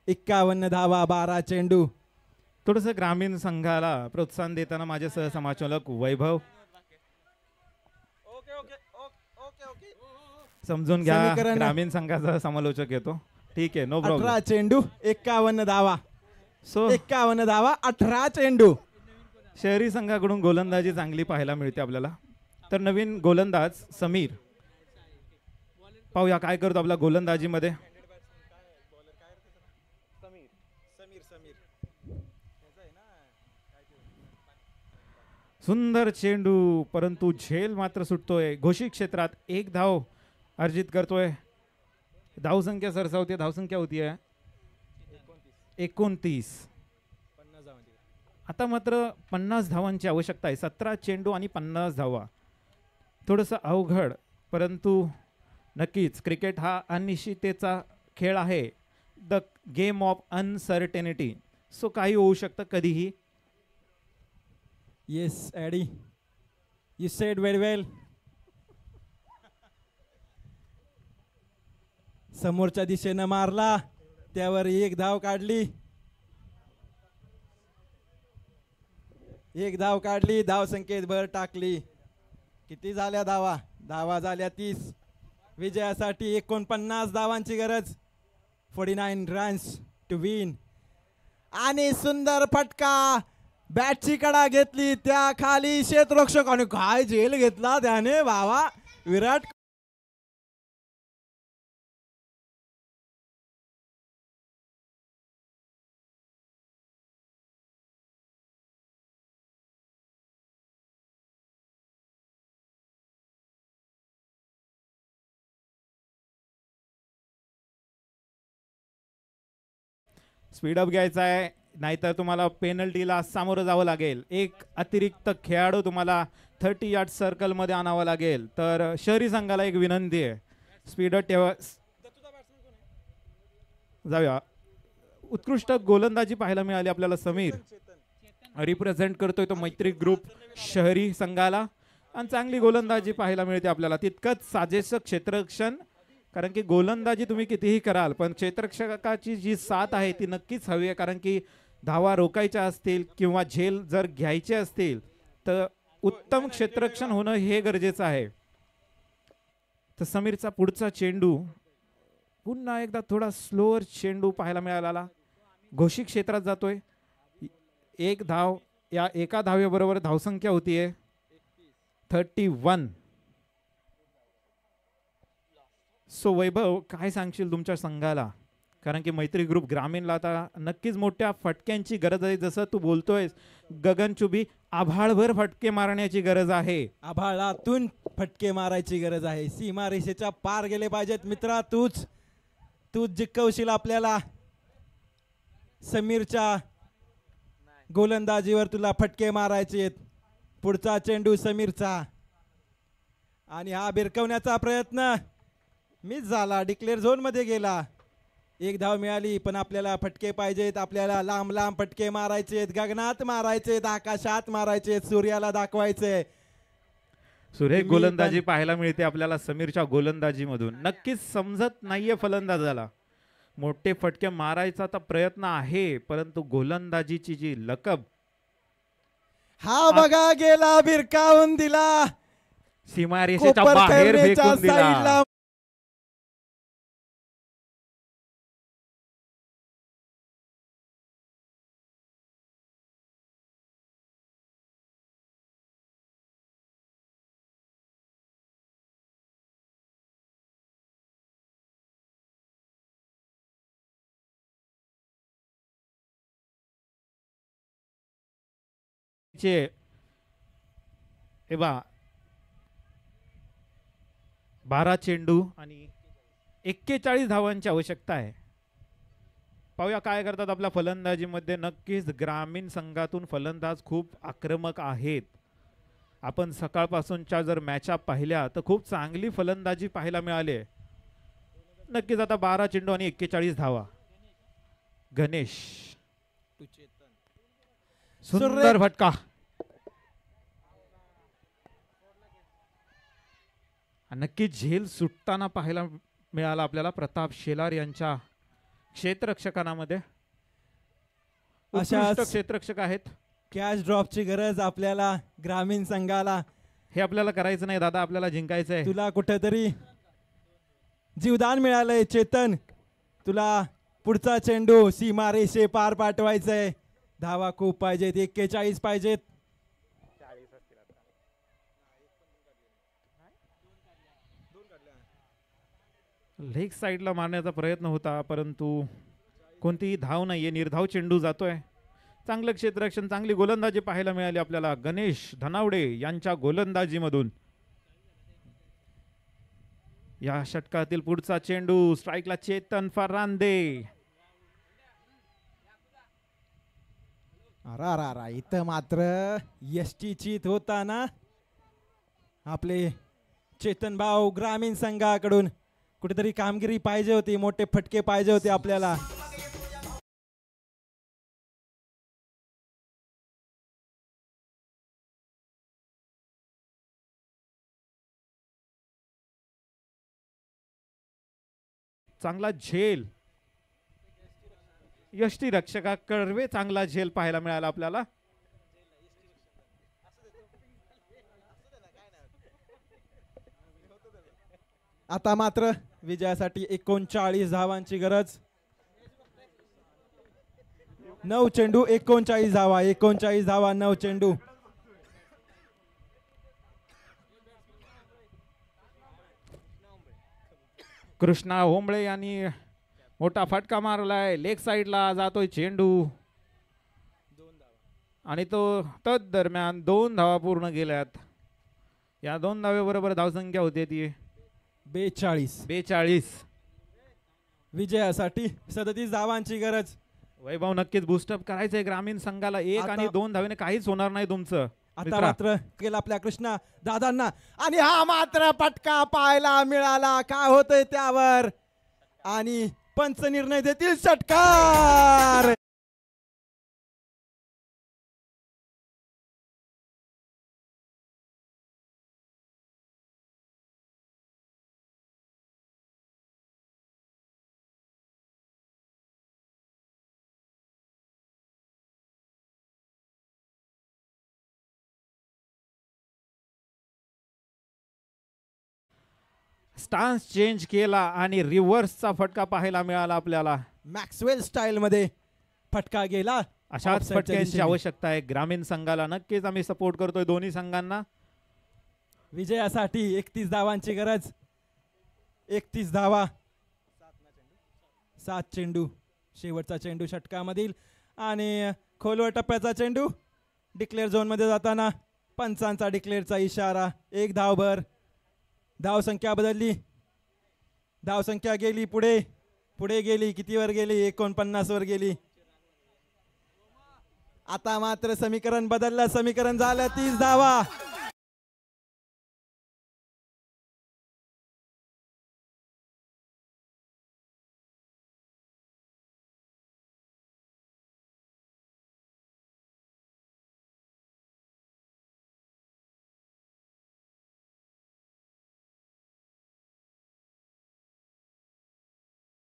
51 धावा 12 चेंडू. थोडंसं ग्रामीण संघाला प्रोत्साहन देताना माझे सहसमालोचक वैभव समजून घ्या. ग्रामीण संघाचा समालोचक येतो. ठीक आहे नो प्रॉब्लेम. 18 चेंडू 51 धावा. सो 51 धावा 18 चेंडू. शहरी संघाकडून गोलंदाजी चांगली पाहायला मिळते आपल्याला. तर नवीन गोलंदाज समीर. पाहूया काय करतो आपल्या गोलंदाजीमध्ये. सुंदर चेंडू परंतु झेल मात्र सुटतोय. घोषित क्षेत्रात 1 धाव अर्जित करतोय. धावसंख्या सरसावते, धावसंख्या होती आहे 29. आता मात्र 50 धावांची आवश्यकता आहे. 17 चेंडू आणि 50 धावा. थोडंसं अवघड, परंतु नक्कीच क्रिकेट हा अनिश्चिततेचा खेळ आहे. The game of uncertainty. So काही होऊ शकतं कधीही. येस ॲडी, यू सेड व्हेरी वेल. समोरच्या दिशेनं मारला, त्यावर एक धाव काढली. एक धाव काढली, धाव संख्येत भर टाकली. किती झाल्या धावा? धावा झाल्या 30. विजयासाठी 49 धावांची गरज. 49 रन्स टू विन. आणि सुंदर फटका, बॅटची कडा घेतली, त्या खाली क्षेत्ररक्षकाने काय झेल घेतला त्याने बाबा. विराट स्पीडअप घ्यायचा आहे, नाहीतर तुम्हाला पेनल्टीला सामोरं जावं लागेल. एक अतिरिक्त खेळाडू तुम्हाला 30 यार्ड सर्कलमध्ये आणावं लागेल. तर शहरी संघाला एक विनंती आहे, स्पीडअप ठेवा. जाऊया. उत्कृष्ट गोलंदाजी पाहायला मिळाली आपल्याला. समीर रिप्रेझेंट करतोय तो मैत्री ग्रुप शहरी संघाला, आणि चांगली गोलंदाजी पाहायला मिळते आपल्याला. तितकंच साजेसं क्षेत्ररक्षण, कारण की गोलंदाजी तुम्ही कितीही कराल, पण क्षेत्ररक्षकाची जी साथ आहे ती नक्कीच हवी आहे. कारण की धावा रोखायच्या असतील किंवा झेल जर घ्यायचे असतील तर उत्तम क्षेत्ररक्षण होणं हे गरजेचं आहे. तर समीरचा पुढचा चेंडू पुन्हा एकदा थोडा स्लोअर चेंडू पाहायला मिळाला. घोषित क्षेत्रात जातोय. एक धाव, या एका धावेबरोबर धावसंख्या होतीये 31. सो वैभव, काय सांगशील तुमच्या संघाला? कारण की मैत्री ग्रुप ग्रामीणला आता नक्कीच मोठ्या फटक्यांची गरज आहे. जसं तू बोलतोयस, गगनचुंबी आभाळभर फटके मारण्याची गरज आहे. आभाळातून फटके मारायची गरज आहे. सीमारेषेच्या पार गेले पाहिजेत मित्रा. तूच जिंकवशील आपल्याला. समीरच्या गोलंदाजीवर तुला फटके मारायचे आहेत. पुढचा चेंडू समीरचा, आणि हा भिरकवण्याचा प्रयत्न मिस झाला. डिक्लेअर झोन मध्ये गेला. एक धाव मिळाली, पण आपल्याला फटके पाहिजेत. आपल्याला लांब लांब फटके मारायचे, गगनात मारायचे, आकाशात मारायचे, सूर्याला दाखवायचे. सुरेख गोलंदाजी पाहायला मिळते आपल्याला समीरच्या गोलंदाजीमधून. नक्कीच समजत नाहीये फलंदाजाला. मोठे फटके मारायचा तर प्रयत्न आहे, परंतु गोलंदाजीची जी लकब. हा बघा, गेला, भिरकावून दिला, सीमारेषेच्या बाहेर फेकून दिला. एवा 12 चेंडू आणि 41 धावांची आवश्यकता आहे. पाहूया काय करतात आपल्या फलंदाजीमध्ये. नक्कीच ग्रामीण संघातून फलंदाज खूप आक्रमक आहेत. आपण सकाळपासूनच्या जर मॅचअप पाहिल्या तर खूप चांगली फलंदाजी पाहायला मिळाली. नक्कीच आता 12 चेंडू आणि 41 धावा. गणेश, सुंदर फटका. नक्की झेल सुटताना पाहायला मिळाला आपल्याला प्रताप शेलार यांच्या क्षेत्ररक्षकांमध्ये. उत्कृष्ट क्षेत्ररक्षक आहेत. कॅच ड्रॉपची गरज आपल्याला ग्रामीण संघाला. हे आपल्याला करायचं नाही दादा, आपल्याला जिंकायचंय. तुला कुठेतरी जीवदान मिळालंय चेतन. तुला पुढचा चेंडू सीमारेषे पार पाठवायचंय. धावा खूप पाहिजेत, 41 पाहिजेत. लेग साइडला मारण्याचा प्रयत्न होता, परंतु कोणतीही धाव नाहीये. निर्धाव चेंडू जातोय. चांगलं क्षेत्ररक्षण, चांगली गोलंदाजी पाहायला मिळाली आपल्याला गणेश धनावडे यांच्या गोलंदाजीमधून. या षटकातील पुढचा चेंडू स्ट्राईकला चेतन फरांदे. अरा इथं मात्र यष्टी चित होताना आपले चेतन भाऊ ग्रामीण संघाकडून कुठेतरी कामगिरी पाहिजे होती, मोठे फटके पाहिजे होते आपल्याला. चांगला झेल यष्टी रक्षकाकडे चांगला झेल पाहायला मिळाला आपल्याला. आता मात्र विजयासाठी 39 धावांची गरज. 9 चेंडू 39 धावा, 39 धावा 9 चेंडू. कृष्णा होंबळे यांनी मोठा फटका मारलाय. लेग साइडला जातोय चेंडू आणि तो तद दरम्यान 2 धावा पूर्ण गेल्यात. या 2 धावेबरोबर धावसंख्या होते ती 42. विजयासाठी 37 धावांची गरज. वैभव नक्कीच बुस्टअप करायचंय ग्रामीण संघाला. 1 आणि 2 धावेने काहीच होणार नाही तुमचं. आता मात्र केला आपल्या कृष्णा दादांना आणि हा मात्र पटका पाहायला मिळाला. काय होतंय त्यावर आणि पंच निर्णय देतील षटकार. स्टान्स चेंज केला आणि रिव्हर्सचा फटका पाहायला मिळाला आपल्याला. मॅक्सवेल स्टाईल मध्ये फटका गेला. अशाच Offside च्या फटक्यांची दिशेने. आवश्यकता आहे ग्रामीण संघाला. नक्कीच आम्ही सपोर्ट करतोय दोन्ही संघांना. विजयासाठी 31 धावांची गरज. 31 धावा 7 चेंडू. शेवटचा चेंडू षटकामधील आणि खोलवर टप्प्याचा चेंडू. डिक्लेअर झोन मध्ये जाताना पंचांचा डिक्लेअरचा इशारा. 1 धावभर. धावसंख्या बदलली. धावसंख्या गेली पुढे पुढे गेली. कितीवर गेली? 49 वर गेली. आता मात्र समीकरण बदललं. समीकरण झालं 30 धावा.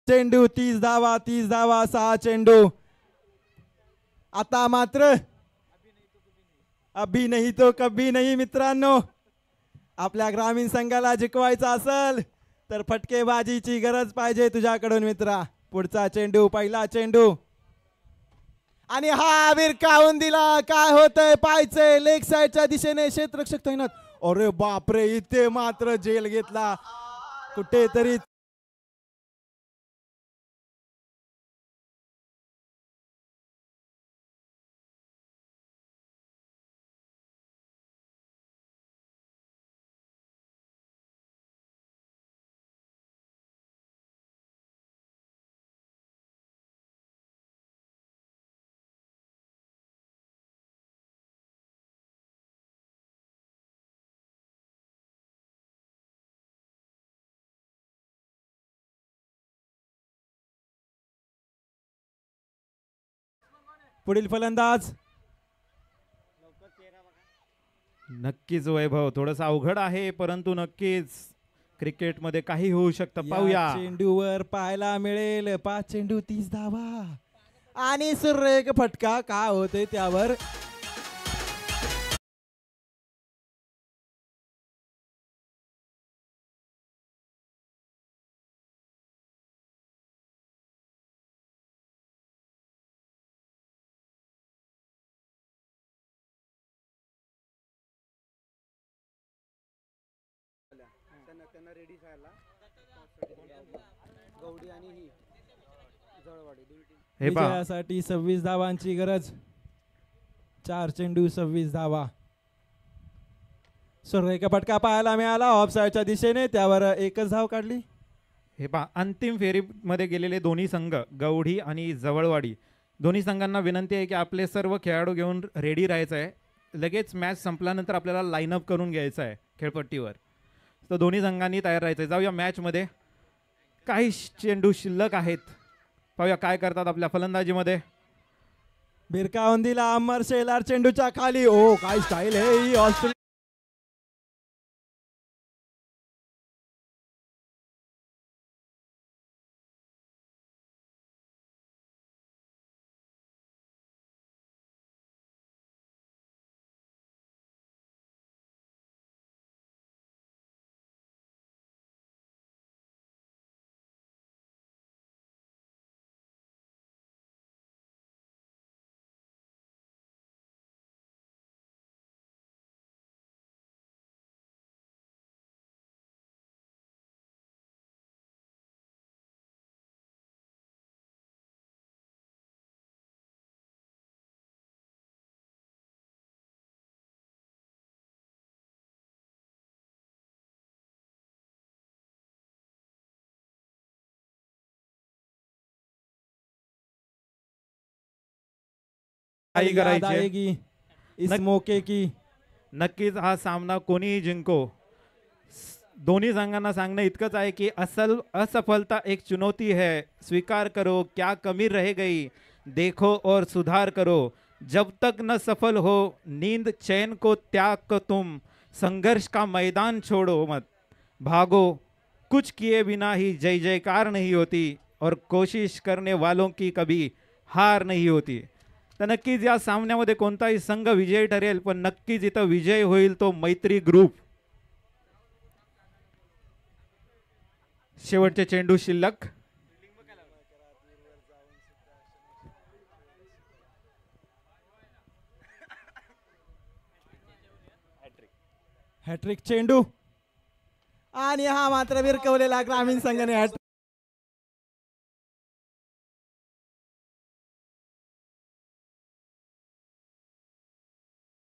चेंडू 30 धावा 30 धावा 6 चेंडू. आता मात्र अभी नाही तो कभी नाही. मित्रांनो, आपल्या ग्रामीण संघाला जिंकवायचं असेल तर फटकेबाजीची गरज पाहिजे तुझ्याकडून मित्रा. पुढचा चेंडू, पहिला चेंडू आणि हा विरकावून दिला. काय होतंय पाहायचंय. लेग साइडच्या दिशेने क्षेत्ररक्षक तैनात. अरे बापरे, इथे मात्र जेल घेतला कुठेतरी. पुढील फलंदाज. नक्कीच वैभव थोडंसं अवघड आहे, परंतु नक्कीच क्रिकेटमध्ये काही होऊ शकतं. पाहूया. चेंडूवर पाहायला मिळेल 5 चेंडू 30 धावा आणि सुरेख फटका. काय होते त्यावर? हे पहा, विजयासाठी 26 धावांची गरज. 4 चेंडू 26 धावा. सुरेख फटका पाहायला मिळाला ऑफसाईडच्या दिशेने, त्यावर एकच धाव काढली. हे पहा अंतिम फेरीमध्ये गेलेले दोन्ही संघ गवढी आणि जवळवाडी, दोन्ही संघांना विनंती आहे की आपले सर्व खेळाडू घेऊन रेडी राहायचं आहे. लगेच मॅच संपल्यानंतर आपल्याला लाईनअप करून घ्यायचं आहे खेळपट्टीवर. तर दोन्ही संघांनी तयार राहायचं आहे. जाऊया मॅचमध्ये. काही चेंडू शिल्लक आहेत, पाहूया काय करतात आपल्या फलंदाजीमध्ये. भिरकावून दिला अमर शेलार चेंडूच्या खाली. ओ काय स्टाईल आहे ही ऑस्ट्रेलिया. काही याद करायचे आएगी इस नक- मौके की. नक्कीच हा सामना कोणीही जिंको. दोन्ही संघांना सांगणं इतकंच आहे की असफलता एक चुनौती है, स्वीकार करो क्या कमी रह गई, देखो और सुधार करो, जब तक न सफल हो नींद चैन को त्याग को तुम, संघर्ष का मैदान छोड़ो मत, भागो कुछ किए बिना ही जय जयकार नहीं होती और कोशिश करने वालों की कभी हार नहीं होती. तर नक्कीच या सामन्यामध्ये कोणताही संघ विजयी ठरेल, पण नक्कीच इथं विजय होईल तो मैत्री ग्रुप. शेवटचे चेंडू शिल्लक. हॅट्रिक चेंडू आणि हा मात्र भिरकवलेला ग्रामीण संघाने